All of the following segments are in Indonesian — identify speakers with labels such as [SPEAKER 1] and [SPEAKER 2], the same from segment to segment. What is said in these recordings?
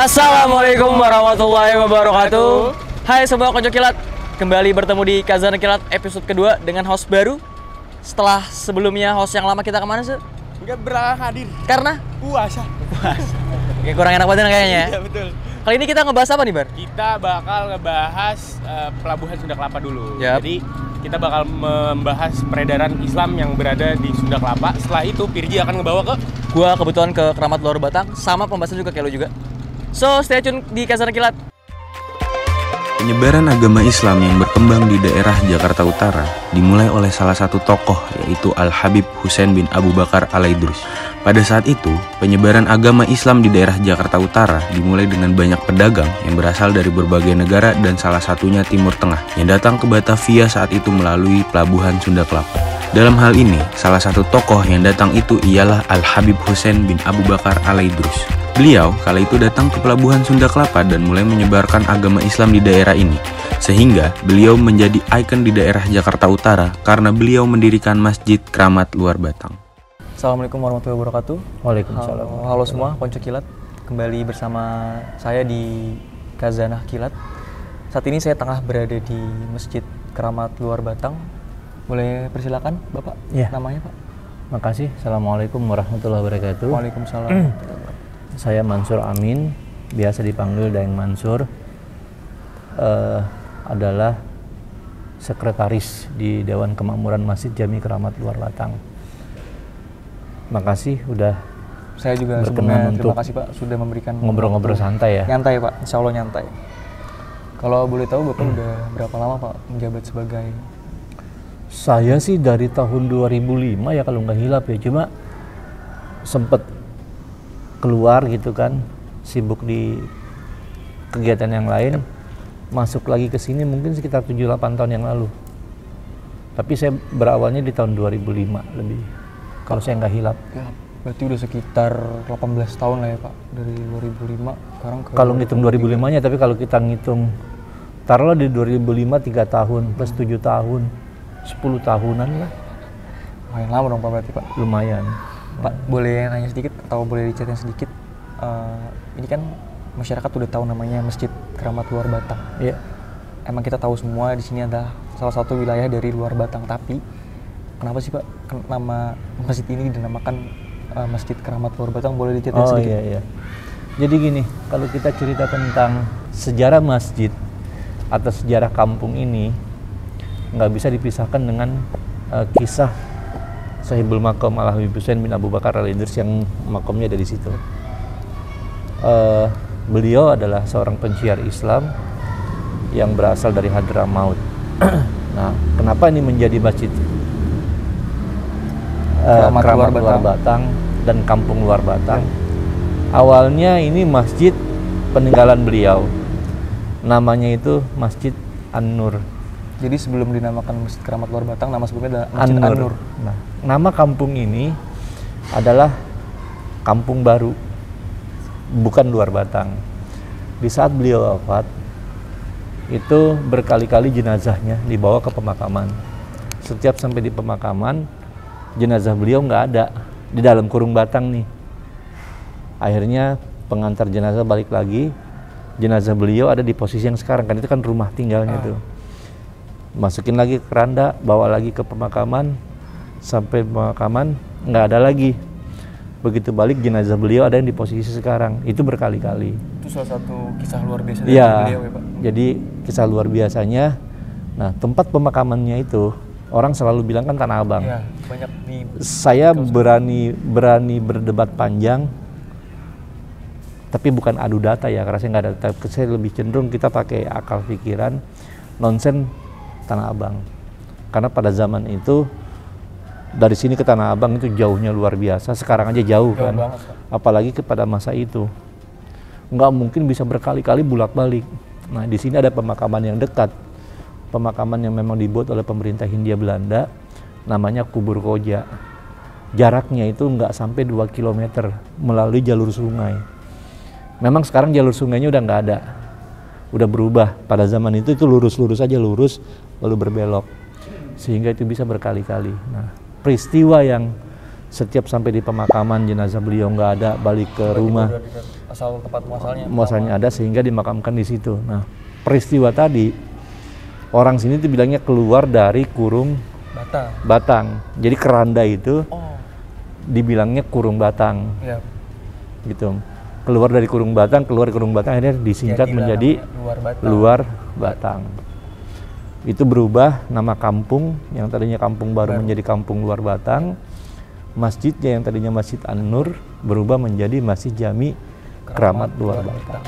[SPEAKER 1] Assalamualaikum warahmatullahi wabarakatuh. Hai semua konco kilat, kembali bertemu di Khazanah Kilat episode kedua dengan host baru. Setelah sebelumnya host yang lama kita kemana sih?
[SPEAKER 2] Enggak berhadir hadir.
[SPEAKER 1] Karena?
[SPEAKER 2] Puasa.
[SPEAKER 1] Kayak kurang enak badan kayaknya.
[SPEAKER 2] Iya betul.
[SPEAKER 1] Kali ini kita ngebahas apa nih, Bar?
[SPEAKER 2] Kita bakal ngebahas pelabuhan Sunda Kelapa dulu.
[SPEAKER 1] Yap.
[SPEAKER 2] Jadi kita bakal membahas peredaran Islam yang berada di Sunda Kelapa. Setelah itu Pirji akan ngebawa ke
[SPEAKER 1] Gua kebetulan ke Keramat Luar Batang, sama pembahasan juga kayak lo juga. So, stay tune di Khazanah Kilat.
[SPEAKER 3] Penyebaran agama Islam yang berkembang di daerah Jakarta Utara dimulai oleh salah satu tokoh, yaitu Al-Habib Husain bin Abu Bakar Al-Idrus. Pada saat itu, penyebaran agama Islam di daerah Jakarta Utara dimulai dengan banyak pedagang yang berasal dari berbagai negara dan salah satunya Timur Tengah yang datang ke Batavia saat itu melalui pelabuhan Sunda Kelapa. Dalam hal ini, salah satu tokoh yang datang itu ialah Al-Habib Husain bin Abu Bakar Al-Idrus. Beliau kala itu datang ke pelabuhan Sunda Kelapa dan mulai menyebarkan agama Islam di daerah ini. Sehingga beliau menjadi ikon di daerah Jakarta Utara karena beliau mendirikan Masjid Keramat Luar Batang.
[SPEAKER 1] Assalamualaikum warahmatullahi wabarakatuh.
[SPEAKER 4] Waalaikumsalam.
[SPEAKER 1] Halo semua konco kilat, kembali bersama saya di Khazanah Kilat. Saat ini saya tengah berada di Masjid Keramat Luar Batang. Boleh persilakan Bapak,
[SPEAKER 4] Ya.
[SPEAKER 1] namanya Pak?
[SPEAKER 4] Makasih. Assalamualaikum warahmatullahi wabarakatuh.
[SPEAKER 1] Waalaikumsalam.
[SPEAKER 4] Saya Mansur Amin, biasa dipanggil Daeng Mansur. Adalah sekretaris di Dewan Kemakmuran Masjid Jami Keramat Luar Batang. Makasih udah
[SPEAKER 1] Saya juga
[SPEAKER 4] berkenan
[SPEAKER 1] sebelumnya
[SPEAKER 4] untuk
[SPEAKER 1] terima kasih Pak sudah memberikan
[SPEAKER 4] ngobrol-ngobrol
[SPEAKER 1] waktu.
[SPEAKER 4] santai ya.
[SPEAKER 1] Nyantai Pak, insya Allah nyantai. Kalau boleh tahu Bapak udah berapa lama Pak menjabat sebagai?
[SPEAKER 4] Saya sih dari tahun 2005 ya kalau nggak hilap ya, cuma sempet keluar gitu kan, sibuk di kegiatan yang lain, masuk lagi ke sini mungkin sekitar 7-8 tahun yang lalu. Tapi saya berawalnya di tahun 2005 lebih, kalau saya nggak hilap.
[SPEAKER 1] Ya, berarti udah sekitar 18 tahun lah ya Pak, dari 2005 sekarang ke
[SPEAKER 4] Kalau ngitung 2005-nya, tapi kalau kita ngitung, taruhlah di 2005 3 tahun plus 7 tahun, 10 tahunan lah.
[SPEAKER 1] lumayan lama dong Pak berarti Pak.
[SPEAKER 4] Lumayan.
[SPEAKER 1] Pak, boleh nanya sedikit atau boleh diceritain sedikit? Ini kan masyarakat udah tahu namanya Masjid Keramat Luar Batang.
[SPEAKER 4] Iya.
[SPEAKER 1] Emang kita tahu semua di sini ada salah satu wilayah dari Luar Batang, tapi kenapa sih Pak nama masjid ini dinamakan Masjid Keramat Luar Batang? Boleh diceritain
[SPEAKER 4] Oh
[SPEAKER 1] sedikit?
[SPEAKER 4] iya. Jadi gini, kalau kita cerita tentang sejarah masjid atau sejarah kampung ini, nggak bisa dipisahkan dengan kisah Sahibul Maqam Al-Habib Husain bin Abu Bakar Al-Idrus yang makamnya ada di situ. Beliau adalah seorang penciar Islam yang berasal dari Hadramaut. Nah, kenapa ini menjadi masjid Keramat Luar Batang dan Kampung Luar Batang? Awalnya ini masjid peninggalan beliau. Namanya itu Masjid An-Nur.
[SPEAKER 1] Jadi sebelum dinamakan Masjid Keramat Luar Batang, nama sebelumnya adalah Masjid An-Nur.
[SPEAKER 4] Nah, nama kampung ini adalah Kampung Baru, bukan Luar Batang. Di saat beliau wafat, itu berkali-kali jenazahnya dibawa ke pemakaman. Setiap sampai di pemakaman, jenazah beliau nggak ada di dalam kurung batang nih. Akhirnya pengantar jenazah balik lagi, jenazah beliau ada di posisi yang sekarang, kan itu kan rumah tinggalnya tuh. Masukin lagi ke keranda, bawa lagi ke pemakaman, sampai pemakaman nggak ada lagi. Begitu balik jenazah beliau ada yang di posisi sekarang. Itu berkali-kali.
[SPEAKER 1] Itu salah satu kisah luar biasa dari
[SPEAKER 4] Iya,
[SPEAKER 1] beliau ya Pak.
[SPEAKER 4] jadi kisah luar biasanya. Nah, tempat pemakamannya itu orang selalu bilang kan Tanah Abang.
[SPEAKER 1] Iya, banyak di
[SPEAKER 4] Saya berani berdebat panjang, tapi bukan adu data ya, karena saya nggak ada data. Saya lebih cenderung kita pakai akal pikiran, nonsen Tanah Abang. Karena pada zaman itu dari sini ke Tanah Abang itu jauhnya luar biasa. Sekarang aja jauh kan,
[SPEAKER 1] banget, Pak.
[SPEAKER 4] apalagi kepada masa itu nggak mungkin bisa berkali-kali bolak-balik. Nah, di sini ada pemakaman yang dekat, pemakaman yang memang dibuat oleh pemerintah Hindia Belanda, namanya Kubur Koja. Jaraknya itu nggak sampai 2 km melalui jalur sungai. Memang sekarang jalur sungainya udah nggak ada, udah berubah. Pada zaman itu lurus-lurus aja, lurus lalu berbelok, sehingga itu bisa berkali-kali. Nah, peristiwa yang setiap sampai di pemakaman jenazah beliau nggak ada, balik ke rumah,
[SPEAKER 1] asal tempat
[SPEAKER 4] muasalnya ada sehingga dimakamkan di situ. Nah, peristiwa tadi orang sini tuh bilangnya keluar dari kurung batang. Jadi keranda itu dibilangnya kurung batang.
[SPEAKER 1] Ya.
[SPEAKER 4] Gitu. Keluar dari kurung batang akhirnya disingkat menjadi luar batang. Itu berubah nama kampung yang tadinya Kampung Baru menjadi Kampung Luar Batang. Masjidnya yang tadinya Masjid An-Nur berubah menjadi Masjid Jami Keramat Luar Batang.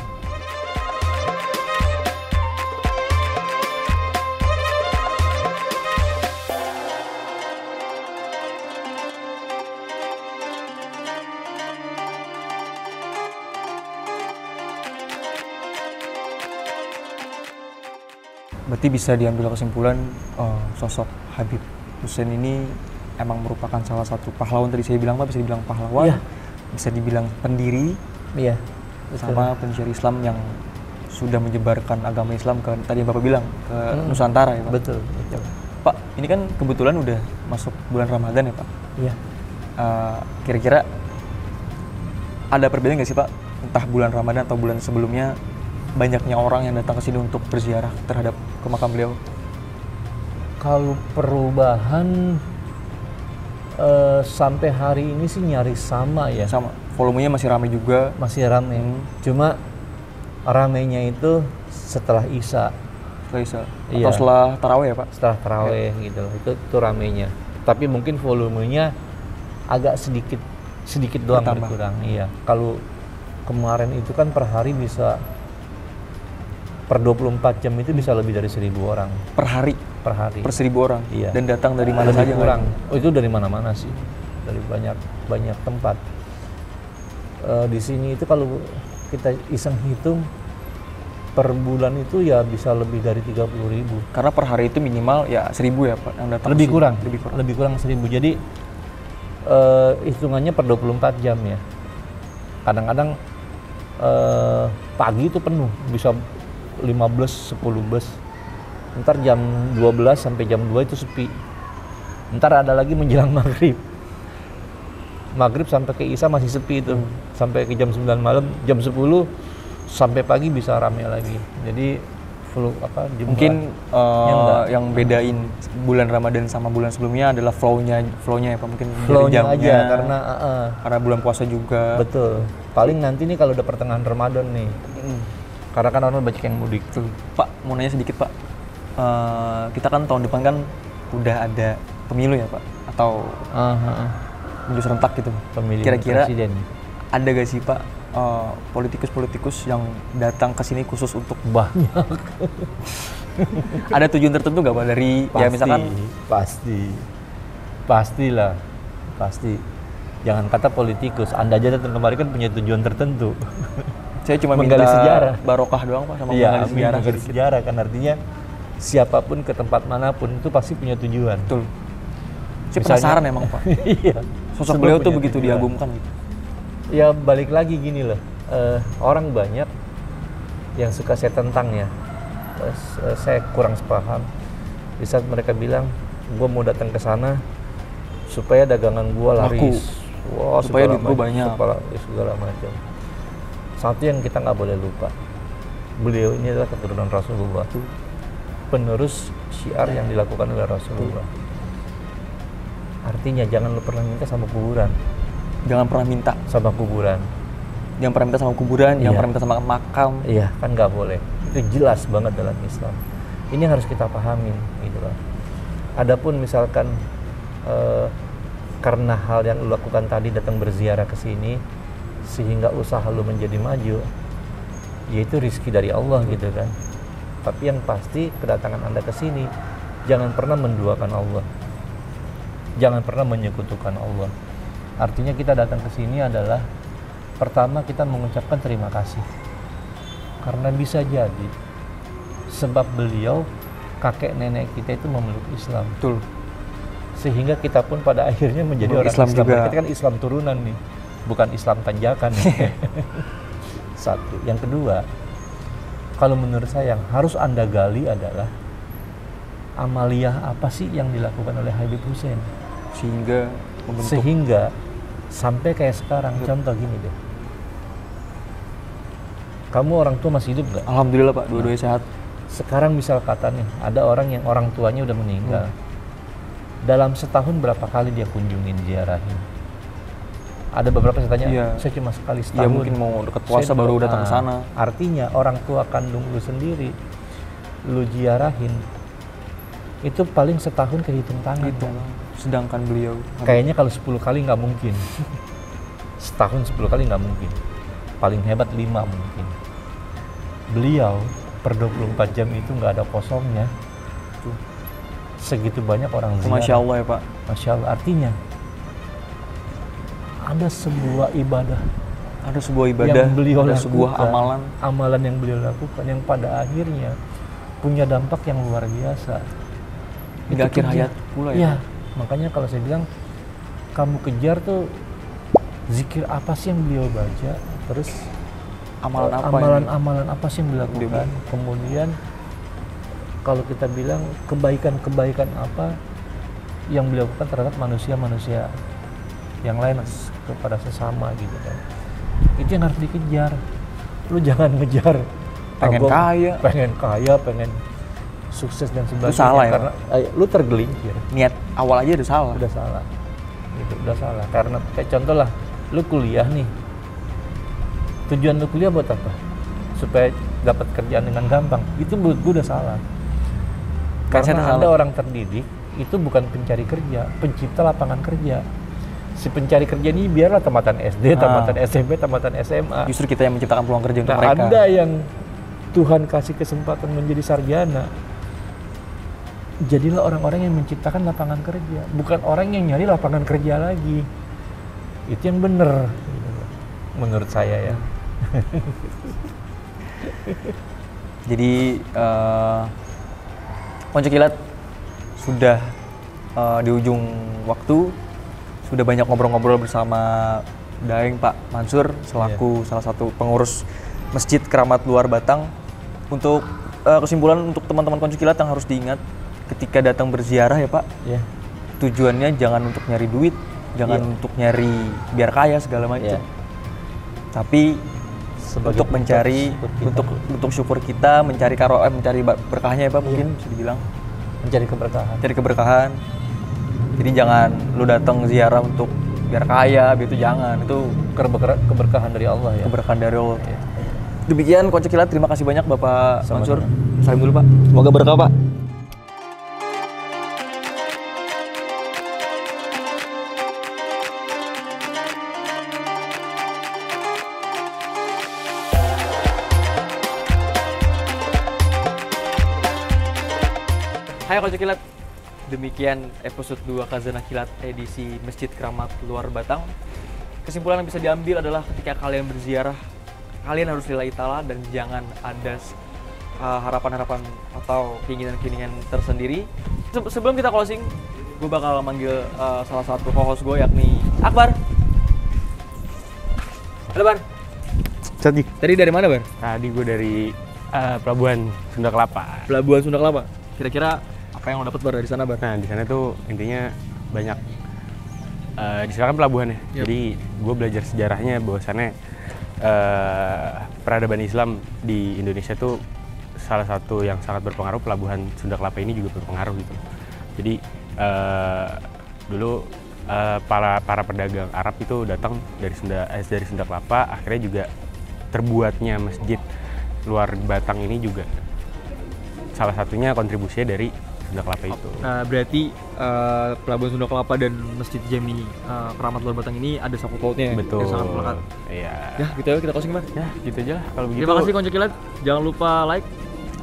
[SPEAKER 1] Berarti bisa diambil kesimpulan sosok Habib Hussein ini emang merupakan salah satu pahlawan. Tadi saya bilang Pak, bisa dibilang pahlawan, bisa dibilang pendiri, sama pensyar Islam yang sudah menyebarkan agama Islam ke tadi yang Bapak bilang ke Nusantara ya Pak.
[SPEAKER 4] Betul.
[SPEAKER 1] Pak, ini kan kebetulan udah masuk bulan Ramadan ya Pak.
[SPEAKER 4] Iya.
[SPEAKER 1] Kira-kira ada perbedaan nggak sih Pak, entah bulan Ramadan atau bulan sebelumnya, banyaknya orang yang datang ke sini untuk berziarah terhadap ke makam beliau?
[SPEAKER 4] Kalau perubahan sampai hari ini sih nyaris sama ya.
[SPEAKER 1] Sama, volumenya masih ramai juga.
[SPEAKER 4] Masih ramai. Cuma ramainya itu setelah Isya.
[SPEAKER 1] Setelah Isya. Atau setelah tarawih ya Pak?
[SPEAKER 4] Setelah tarawih gitu loh. Itu ramainya. Tapi mungkin volumenya agak sedikit doang berkurang. Iya. Kalau kemarin itu kan per hari bisa, per 24 jam itu bisa lebih dari 1.000 orang. Per hari? Per hari. Per 1.000 orang? Iya. Dan datang dari mana saja? Kurang. Oh, itu dari mana-mana sih. Dari banyak tempat. Di sini itu kalau kita iseng hitung, per bulan itu ya bisa lebih dari 30.000. Karena per hari itu minimal ya 1.000 ya Pak yang datang. Lebih kurang 1.000. Jadi hitungannya per 24 jam ya. Kadang-kadang pagi itu penuh, bisa 15-10 bus. Ntar jam 12 sampai jam 2 itu sepi. Ntar ada lagi menjelang maghrib sampai ke Isya masih sepi itu. Sampai ke jam 9 malam, jam 10 sampai pagi bisa ramai lagi. Jadi mungkin yang bedain bulan Ramadan sama bulan sebelumnya adalah flow-nya ya Pak, mungkin flow-nya aja karena
[SPEAKER 1] bulan puasa juga.
[SPEAKER 4] Betul. Paling nanti nih kalau udah pertengahan Ramadan nih. Karena kan orang banyak yang mudik.
[SPEAKER 1] Pak, mau nanya sedikit Pak. Kita kan tahun depan kan udah ada pemilu ya Pak, atau pemilu serentak gitu. Kira-kira ada gak sih Pak politikus-politikus yang datang ke sini khusus untuk
[SPEAKER 4] banyak?
[SPEAKER 1] Ada tujuan tertentu gak Pak dari ya misalkan?
[SPEAKER 4] Pastilah. Jangan kata politikus, Anda aja datang kemari kan punya tujuan tertentu.
[SPEAKER 1] Saya cuma menggali sejarah, barokah doang Pak, sama menggali
[SPEAKER 4] sejarah kan artinya siapapun ke tempat manapun itu pasti punya tujuan.
[SPEAKER 1] Betul. Saya penasaran emang Pak. Iya. Sosok beliau tuh begitu diagungkan gitu.
[SPEAKER 4] Ya balik lagi gini loh, orang banyak yang suka saya tentang ya. Saya kurang sepaham. Di saat mereka bilang, gue mau datang ke sana supaya dagangan gue laris.
[SPEAKER 1] Wah, supaya duit gue banyak.
[SPEAKER 4] Segala macam. Satu yang kita nggak boleh lupa, beliau ini adalah keturunan Rasulullah, penerus syiar yang dilakukan oleh Rasulullah. Artinya jangan lu pernah minta sama kuburan.
[SPEAKER 1] Jangan pernah minta
[SPEAKER 4] sama kuburan.
[SPEAKER 1] Jangan pernah minta sama kuburan, jangan pernah minta sama makam.
[SPEAKER 4] Iya, kan nggak boleh. Itu jelas banget dalam Islam. Ini harus kita pahamin, gitu loh. Adapun misalkan karena hal yang lu lakukan tadi, datang berziarah ke sini sehingga usaha lu menjadi maju, yaitu rezeki dari Allah gitu kan. Tapi yang pasti kedatangan Anda ke sini jangan pernah menduakan Allah. Jangan pernah menyekutukan Allah. Artinya kita datang ke sini adalah pertama kita mengucapkan terima kasih. Karena bisa jadi sebab beliau, kakek nenek kita itu memeluk Islam.
[SPEAKER 1] Betul.
[SPEAKER 4] Sehingga kita pun pada akhirnya menjadi orang Islam juga. Kita kan Islam turunan nih, bukan Islam tanjakan. Satu. Yang kedua, kalau menurut saya yang harus Anda gali adalah amaliyah apa sih yang dilakukan oleh Habib Hussein sehingga sampai kayak sekarang. Contoh gini deh, Kamu orang tua masih hidup nggak?
[SPEAKER 1] Alhamdulillah Pak, dua-duanya sehat.
[SPEAKER 4] Sekarang misal kata nih, ada orang yang orang tuanya udah meninggal. Dalam setahun berapa kali dia kunjungin, ziarahin? Ada beberapa saya tanya, saya cuma sekali setahun.
[SPEAKER 1] Iya, mungkin mau deket puasa baru datang ke sana.
[SPEAKER 4] Artinya orang tua kandung lu sendiri, lu ziarahin, itu paling setahun kehitung tangan.
[SPEAKER 1] Sedangkan beliau
[SPEAKER 4] kayaknya kalau 10 kali nggak mungkin. Setahun 10 kali nggak mungkin. Paling hebat 5 mungkin. Beliau per 24 jam itu nggak ada kosongnya. Segitu banyak orang ziarah.
[SPEAKER 1] Masya Allah ya Pak.
[SPEAKER 4] Masya Allah, artinya ada sebuah ibadah.
[SPEAKER 1] Ada sebuah ibadah,
[SPEAKER 4] yang beliau
[SPEAKER 1] ada
[SPEAKER 4] lakukan,
[SPEAKER 1] sebuah amalan.
[SPEAKER 4] Amalan yang beliau lakukan yang pada akhirnya punya dampak yang luar biasa.
[SPEAKER 1] Hingga akhir hayat pula ya.
[SPEAKER 4] Makanya kalau saya bilang kamu kejar tuh zikir apa sih yang beliau baca, terus amalan apa sih yang beliau lakukan, kemudian kalau kita bilang kebaikan-kebaikan apa yang beliau lakukan terhadap manusia-manusia yang lain kepada sesama gitu kan. Itu yang harus dikejar. Lu jangan ngejar
[SPEAKER 1] pengen kaya,
[SPEAKER 4] pengen sukses dan sebagainya.
[SPEAKER 1] Itu salah ya,
[SPEAKER 4] karena lu tergelincir.
[SPEAKER 1] Niat awal aja udah salah.
[SPEAKER 4] Udah salah. Gitu, udah salah. Karena kayak contoh lah, lu kuliah nih. Tujuan lu kuliah buat apa? Supaya dapat kerjaan dengan gampang. Itu menurut gue udah salah. Karena ada orang terdidik itu bukan pencari kerja, pencipta lapangan kerja. Si pencari kerja ini biarlah tamatan SD, tamatan SMP, tamatan SMA.
[SPEAKER 1] Justru kita yang menciptakan peluang kerja untuk mereka.
[SPEAKER 4] Ada yang Tuhan kasih kesempatan menjadi sarjana. Jadilah orang-orang yang menciptakan lapangan kerja, bukan orang yang nyari lapangan kerja lagi. Itu yang benar, menurut saya ya.
[SPEAKER 1] Jadi Konco Kilat sudah di ujung waktu. Sudah banyak ngobrol-ngobrol bersama Daeng Pak Mansur selaku salah satu pengurus Masjid Keramat Luar Batang. Untuk kesimpulan untuk teman-teman Konco Kilat yang harus diingat ketika datang berziarah ya Pak, tujuannya jangan untuk nyari duit, jangan untuk nyari biar kaya segala macam, tapi untuk mencari untuk syukur kita, mencari mencari berkahnya ya Pak, mungkin bisa dibilang mencari keberkahan. Jadi jangan lu datang ziarah untuk biar kaya, gitu jangan. Itu
[SPEAKER 4] keberkahan dari Allah ya.
[SPEAKER 1] Keberkahan dari Allah. Demikian Konco Kilat, terima kasih banyak Bapak Mansur. Salim dulu Pak. Semoga berkah Pak. Hai Konco Kilat. Demikian episode 2 Khazanah Kilat edisi Masjid Keramat Luar Batang. Kesimpulan yang bisa diambil adalah ketika kalian berziarah, kalian harus lillahi ta'ala dan jangan ada harapan-harapan atau keinginan-keinginan tersendiri. Sebelum kita closing, gue bakal manggil salah satu co-host gue yakni Akbar. Halo Bar. Tadi dari mana Bar?
[SPEAKER 2] Tadi gue dari Pelabuhan Sunda Kelapa.
[SPEAKER 1] Pelabuhan Sunda Kelapa. Kira-kira apa yang lo dapat Bar dari sana Bar?
[SPEAKER 2] Nah di sana tuh intinya banyak di sana kan pelabuhan ya. Jadi gue belajar sejarahnya bahwasannya peradaban Islam di Indonesia tuh salah satu yang sangat berpengaruh. Pelabuhan Sunda Kelapa ini juga berpengaruh gitu. Jadi dulu para pedagang Arab itu datang dari Sunda Kelapa. Akhirnya juga terbuatnya Masjid Luar Batang ini juga salah satunya kontribusinya dari Sunda Kelapa itu.
[SPEAKER 1] Nah berarti Pelabuhan Sunda Kelapa dan Masjid Jami Keramat Luar Batang ini ada sangkut pautnya.
[SPEAKER 2] Betul.
[SPEAKER 1] Yang sangat melekat.
[SPEAKER 2] Iya.
[SPEAKER 1] Ya gitu ya, kita closing Bar.
[SPEAKER 2] Ya gitu aja lah kalau begitu.
[SPEAKER 1] Terima kasih Konco Kilat. Jangan lupa like,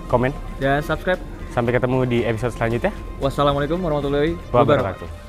[SPEAKER 2] komen,
[SPEAKER 1] dan subscribe.
[SPEAKER 2] Sampai ketemu di episode selanjutnya.
[SPEAKER 1] Wassalamualaikum warahmatullahi
[SPEAKER 2] wabarakatuh.